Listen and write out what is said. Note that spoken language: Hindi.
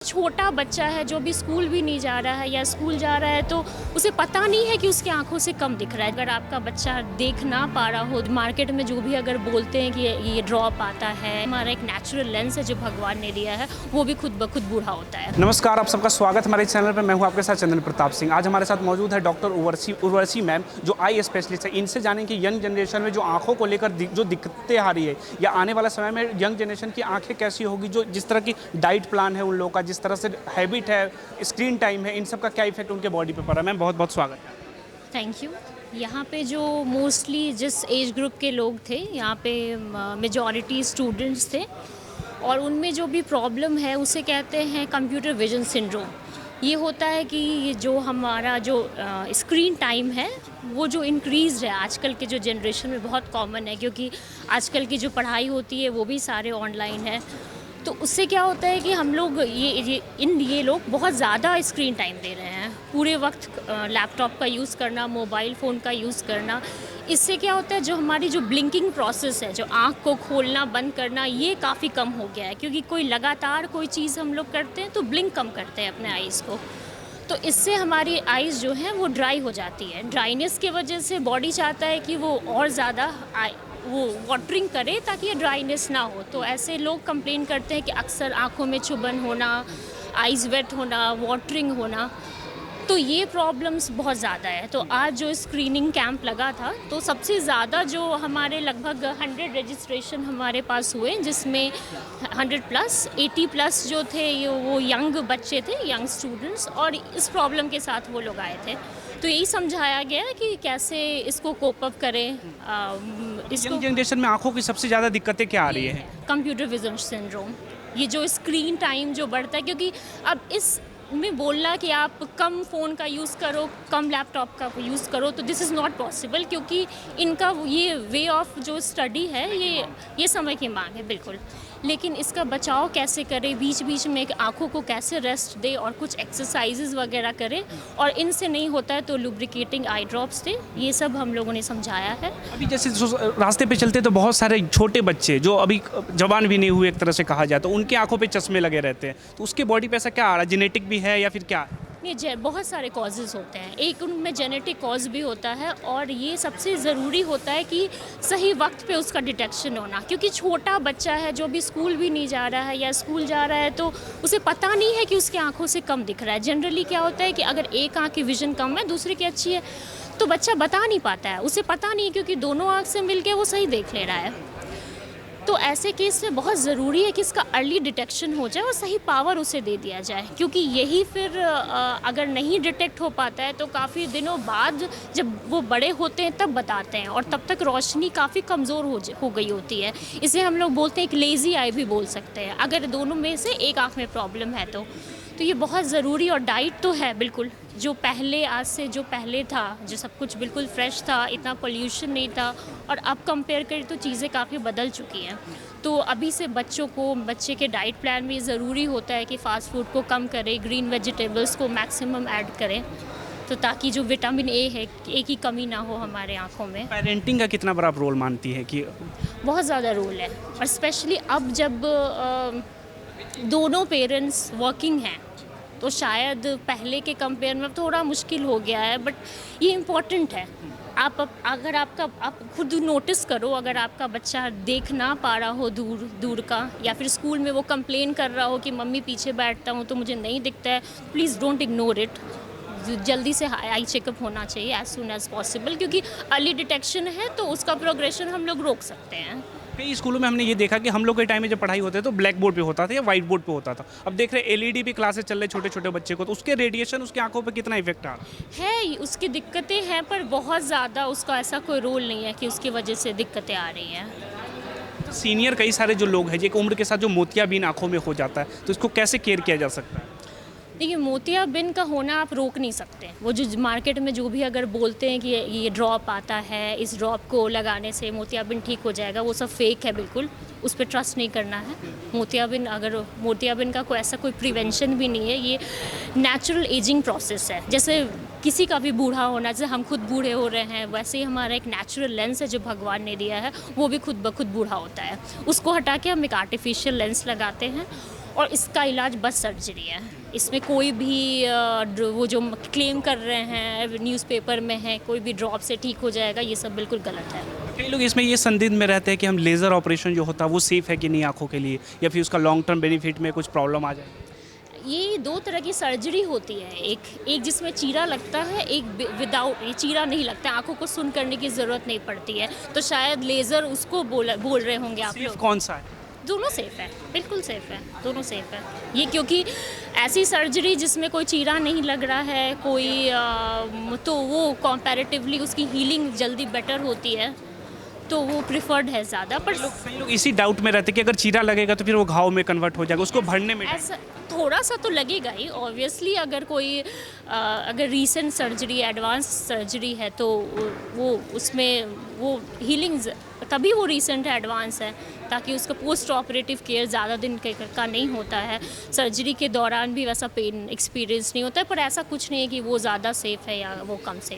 छोटा बच्चा है जो भी स्कूल भी नहीं जा रहा है या स्कूल जा रहा है तो उसे पता नहीं है कि उसकी आंखों से कम दिख रहा है। अगर आपका बच्चा देख ना पा रहा हो, मार्केट में जो भी अगर बोलते हैं कि ये ड्रॉप आता है, हमारा एक नेचुरल लेंस है जो भगवान ने दिया है, वो भी खुद ब खुद बूढ़ा होता है। नमस्कार, आप सबका स्वागत हमारे चैनल पर। मैं हूं आपके साथ चंदन प्रताप सिंह। आज हमारे साथ मौजूद है डॉक्टर उर्वशी मैम, जो आई स्पेशलिस्ट है। इनसे जानेंगे कि यंग जनरेशन में जो आंखों को लेकर जो दिक्कतें आ रही है या आने वाले समय में यंग जनरेशन की आंखें कैसी होगी, जो जिस तरह की डाइट प्लान है उन लोगों का, जिस तरह से हैबिट है, स्क्रीन टाइम है, इन सब का क्या इफेक्ट उनके बॉडी पे पड़ रहा है। मैम बहुत बहुत स्वागत है। Thank you. यहाँ पे जो मोस्टली जिस एज ग्रुप के लोग थे, यहाँ पे मेजॉरिटी स्टूडेंट्स थे और उनमें जो भी प्रॉब्लम है उसे कहते हैं कंप्यूटर विजन सिंड्रोम। ये होता है कि जो हमारा जो स्क्रीन टाइम है वो जो इंक्रीज़ है आजकल के जो जनरेशन में बहुत कॉमन है, क्योंकि आजकल की जो पढ़ाई होती है वो भी सारे ऑनलाइन है। तो उससे क्या होता है कि हम लोग ये लोग बहुत ज़्यादा स्क्रीन टाइम दे रहे हैं, पूरे वक्त लैपटॉप का यूज़ करना, मोबाइल फ़ोन का यूज़ करना। इससे क्या होता है, जो हमारी जो ब्लिंकिंग प्रोसेस है, जो आँख को खोलना बंद करना, ये काफ़ी कम हो गया है। क्योंकि कोई लगातार कोई चीज़ हम लोग करते हैं तो ब्लिंक कम करते हैं अपने आइज़ को, तो इससे हमारी आइज़ जो हैं वो ड्राई हो जाती है। ड्राइनेस की वजह से बॉडी चाहता है कि वो और ज़्यादा वो वाटरिंग करे ताकि ये ड्राइनेस ना हो। तो ऐसे लोग कंप्लेन करते हैं कि अक्सर आँखों में चुभन होना, आइज़ वेट होना, वाटरिंग होना, तो ये प्रॉब्लम्स बहुत ज़्यादा है। तो आज जो स्क्रीनिंग कैंप लगा था तो सबसे ज़्यादा जो हमारे लगभग 100 रजिस्ट्रेशन हमारे पास हुए, जिसमें 100 प्लस 80 प्लस जो थे वो यंग बच्चे थे, यंग स्टूडेंट्स, और इस प्रॉब्लम के साथ वो लोग आए थे। तो यही समझाया गया कि कैसे इसको कोप अप करें। यंग जनरेशन में आंखों की सबसे ज़्यादा दिक्कतें क्या आ रही है? कंप्यूटर विजन सिंड्रोम, ये जो स्क्रीन टाइम जो बढ़ता है, क्योंकि अब इस में बोलना कि आप कम फ़ोन का यूज़ करो, कम लैपटॉप का यूज़ करो, तो दिस इज़ नॉट पॉसिबल, क्योंकि इनका ये वे ऑफ जो स्टडी है ये समय की मांग है बिल्कुल। लेकिन इसका बचाव कैसे करें, बीच बीच में आँखों को कैसे रेस्ट दे और कुछ एक्सरसाइजेज वगैरह करें, और इनसे नहीं होता है तो लुब्रिकेटिंग आई ड्रॉप्स थे, ये सब हम लोगों ने समझाया है। अभी जैसे रास्ते पे चलते तो बहुत सारे छोटे बच्चे जो अभी जवान भी नहीं हुए एक तरह से कहा जाए, तो उनकी आंखों पे चश्मे लगे रहते हैं, तो उसके बॉडी पे ऐसा क्या आ रहा है? जेनेटिक भी है या फिर क्या? ये बहुत सारे कॉजेज़ होते हैं, एक उनमें जेनेटिक कॉज भी होता है, और ये सबसे ज़रूरी होता है कि सही वक्त पे उसका डिटेक्शन होना। क्योंकि छोटा बच्चा है जो भी स्कूल भी नहीं जा रहा है या स्कूल जा रहा है तो उसे पता नहीं है कि उसकी आंखों से कम दिख रहा है। जनरली क्या होता है कि अगर एक आंख की विज़न कम है, दूसरे की अच्छी है, तो बच्चा बता नहीं पाता है, उसे पता नहीं, क्योंकि दोनों आँख से मिल के वो सही देख ले रहा है। तो ऐसे केस में बहुत ज़रूरी है कि इसका अर्ली डिटेक्शन हो जाए और सही पावर उसे दे दिया जाए, क्योंकि यही फिर अगर नहीं डिटेक्ट हो पाता है तो काफ़ी दिनों बाद जब वो बड़े होते हैं तब बताते हैं, और तब तक रोशनी काफ़ी कमज़ोर हो गई होती है। इसे हम लोग बोलते हैं एक लेज़ी आई भी बोल सकते हैं, अगर दोनों में से एक आँख में प्रॉब्लम है तो ये बहुत ज़रूरी। और डाइट तो है बिल्कुल, जो पहले आज से जो पहले था, जो सब कुछ बिल्कुल फ्रेश था, इतना पोल्यूशन नहीं था, और अब कंपेयर करें तो चीज़ें काफ़ी बदल चुकी हैं। तो अभी से बच्चे के डाइट प्लान में ज़रूरी होता है कि फ़ास्ट फूड को कम करें, ग्रीन वेजिटेबल्स को मैक्सिमम ऐड करें, तो ताकि जो विटामिन ए है, ए की कमी ना हो हमारे आँखों में। पेरेंटिंग का कितना बड़ा रोल मानती है कि? बहुत ज़्यादा रोल है, और स्पेशली अब जब दोनों पेरेंट्स वर्किंग हैं तो शायद पहले के कंपेयर में थोड़ा मुश्किल हो गया है, बट ये इम्पॉर्टेंट है। अगर आप खुद नोटिस करो, अगर आपका बच्चा देख ना पा रहा हो दूर का, या फिर स्कूल में वो कंप्लेन कर रहा हो कि मम्मी पीछे बैठता हूँ तो मुझे नहीं दिखता है, प्लीज़ डोंट इग्नोर इट। जल्दी से आई चेकअप होना चाहिए एज सून एज पॉसिबल, क्योंकि अर्ली डिटेक्शन है तो उसका प्रोग्रेशन हम लोग रोक सकते हैं। कई स्कूलों में हमने ये देखा कि हम लोग के टाइम में जब पढ़ाई होते तो ब्लैक बोर्ड पे होता था या वाइट बोर्ड पे होता था। अब देख रहे एलईडी पे क्लासेस चल रहे छोटे छोटे बच्चे को, तो उसके रेडिएशन उसकी आंखों पे कितना इफेक्ट आ रहा है। उसकी दिक्कतें हैं, पर बहुत ज़्यादा उसका ऐसा कोई रोल नहीं है कि उसकी वजह से दिक्कतें आ रही हैं। तो सीनियर कई सारे जो लोग हैं, एक उम्र के साथ जो मोतियाबिंद आंखों में हो जाता है, तो इसको कैसे केयर किया जा सकता है? देखिए, मोतियाबिंद का होना आप रोक नहीं सकते। वो जो मार्केट में जो भी अगर बोलते हैं कि ये ड्रॉप आता है, इस ड्रॉप को लगाने से मोतियाबिंद ठीक हो जाएगा, वो सब फेक है बिल्कुल, उस पर ट्रस्ट नहीं करना है। मोतियाबिंद का कोई ऐसा कोई प्रिवेंशन भी नहीं है, ये नेचुरल एजिंग प्रोसेस है। जैसे किसी का भी बूढ़ा होना, जैसे हम खुद बूढ़े हो रहे हैं, वैसे ही हमारा एक नेचुरल लेंस है जो भगवान ने दिया है, वो भी खुद ब खुद बूढ़ा होता है। उसको हटा के हम एक आर्टिफिशियल लेंस लगाते हैं, और इसका इलाज बस सर्जरी है। इसमें कोई भी वो जो क्लेम कर रहे हैं न्यूज़पेपर में है कोई भी ड्रॉप से ठीक हो जाएगा, ये सब बिल्कुल गलत है। कई लोग इसमें ये संदिग्ध में रहते हैं कि हम लेज़र ऑपरेशन जो होता है वो सेफ़ है कि नहीं आँखों के लिए, या फिर उसका लॉन्ग टर्म बेनिफिट में कुछ प्रॉब्लम आ जाए। ये 2 तरह की सर्जरी होती है, एक जिसमें चीरा लगता है, एक विदाउट, ये चीरा नहीं लगता है, आँखों को सुन्न करने की ज़रूरत नहीं पड़ती है, तो शायद लेज़र उसको बोल रहे होंगे आप सेफ लोग। कौन सा है? दोनों सेफ़ है, बिल्कुल सेफ़ है, दोनों सेफ़ है। ये क्योंकि ऐसी सर्जरी जिसमें कोई चीरा नहीं लग रहा है, तो वो कंपैरेटिवली उसकी हीलिंग जल्दी बेटर होती है, तो वो प्रिफर्ड है ज़्यादा। पर कई लोग इसी डाउट में रहते हैं कि अगर चीरा लगेगा तो फिर वो घाव में कन्वर्ट हो जाएगा, उसको भरने में ऐसा थोड़ा सा तो लगेगा ही ऑब्वियसली। अगर कोई अगर रीसेंट सर्जरी, एडवांस सर्जरी है तो वो उसमें वो हीलिंग तभी वो रीसेंट है, एडवांस है, ताकि उसका पोस्ट ऑपरेटिव केयर ज़्यादा दिन का नहीं होता है। सर्जरी के दौरान भी वैसा पेन एक्सपीरियंस नहीं होता है, पर ऐसा कुछ नहीं है कि वो ज़्यादा सेफ़ है या वो कम सेफ़